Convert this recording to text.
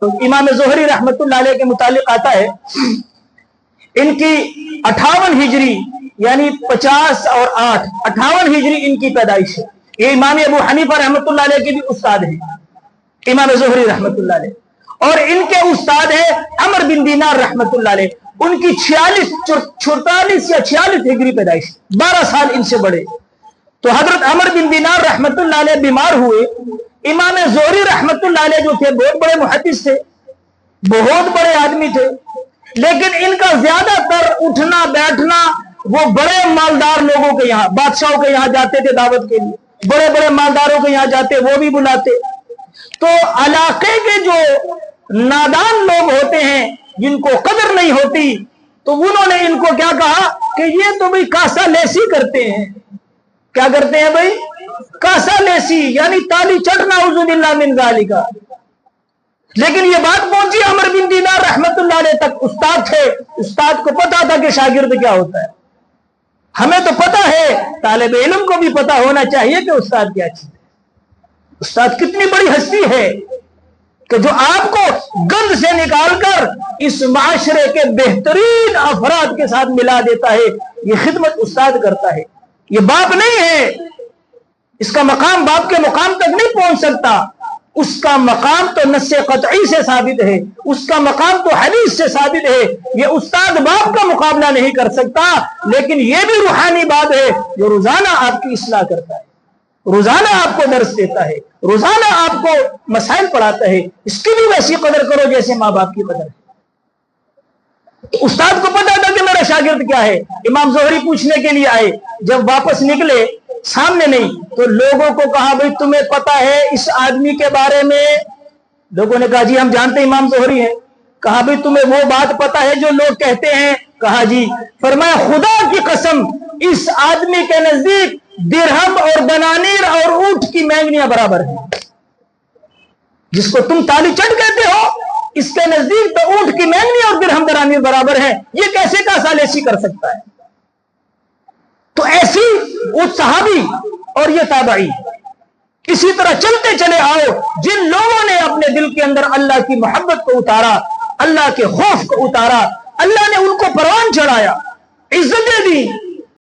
امام زہری رحمت اللہ علیہ کے متعلق آتا ہے ان کی 58 ہجری یعنی 50 اور 8 58 ہجری ان کی پیدائش ہے. یہ امام ابو حنیفہ رحمت اللہ علیہ کے بھی استاد ہیں امام زہری رحمت اللہ علیہ, اور ان کے استاد ہیں عمر بن دینار رحمت اللہ علیہ. ان کی 46 یا 46 ہجری پیدائش, 12 سال ان سے بڑے. تو حضرت عمر بن دینار رحمت اللہ علیہ بیمار ہوئے. امام زہری رحمت اللہ علیہ جو تھے بہت بڑے محدث تھے, بہت بڑے آدمی تھے, لیکن ان کا زیادہ تر اٹھنا بیٹھنا وہ بڑے مالدار لوگوں کے یہاں, بادشاہوں کے یہاں جاتے تھے دعوت کے لیے, بڑے بڑے مالداروں کے یہاں جاتے, وہ بھی بلاتے. تو علاقے کے جو نادان لوگ ہوتے ہیں جن کو قدر نہیں ہوتی, تو انہوں نے ان کو کیا کہا کہ یہ تو بھئی کاسا لیسی کرتے ہیں. کیا کرتے ہیں بھئی؟ کاسا لیسی یعنی تالی چٹنا, اعوذ باللہ من ذالک. لیکن یہ بات پہنچی عمر بن دینار رحمت اللہ علیہ تک. استاد تھے, استاد کو پتا تھا کہ شاگرد کیا ہوتا ہے. ہمیں تو پتا ہے, طالب علم کو بھی پتا ہونا چاہیے کہ استاد کیا چیز ہے. استاد کتنی بڑی ہستی ہے کہ جو آپ کو گند سے نکال کر اس معاشرے کے بہترین افراد کے ساتھ ملا دیتا ہے. یہ خدمت استاد کرتا ہے, یہ باپ نہیں ہے. اس کا مقام باپ کے مقام تک نہیں پہنچ سکتا. اس کا مقام تو نص قطعی سے ثابت ہے, اس کا مقام تو حدیث سے ثابت ہے. یہ استاد باپ کا مقابلہ نہیں کر سکتا, لیکن یہ بھی روحانی بات ہے جو روزانہ آپ کی اصلاح کرتا ہے, روزانہ آپ کو درس دیتا ہے, روزانہ آپ کو مسائل پڑھاتا ہے. اس کی بھی ویسی قدر کرو جیسے ماں باپ کی قدر ہے. استاد کو پتا تھا کہ میرا شاگرد کیا ہے. امام زہری پوچھنے کے لیے آئے, جب واپس نکلے سامنے نہیں تو لوگوں کو کہا بھئی تمہیں پتا ہے اس آدمی کے بارے میں؟ لوگوں نے کہا جی ہم جانتے امام زہری ہیں. کہا بھئی تمہیں وہ بات پتا ہے جو لوگ کہتے ہیں؟ کہا جی. فرمایا خدا کی قسم اس آدمی کے نزدیک درہم اور دنانیر اور اونٹ کی مینگنیاں برابر ہیں. جس کو تم تالی چٹ کہتے ہو اس کے نزدیک تو اونٹ کی مینگنی اور درہم دنانیر برابر ہیں. یہ کیسے کاسا لیسی کر سکتا ہے؟ تو ایسی وہ صحابی اور یہ تابعی اسی طرح چلتے چلے آؤ جن لوگوں نے اپنے دل کے اندر اللہ کی محبت کو اتارا, اللہ کے خوف کو اتارا, اللہ نے ان کو پروان چڑھایا, عزتیں دی,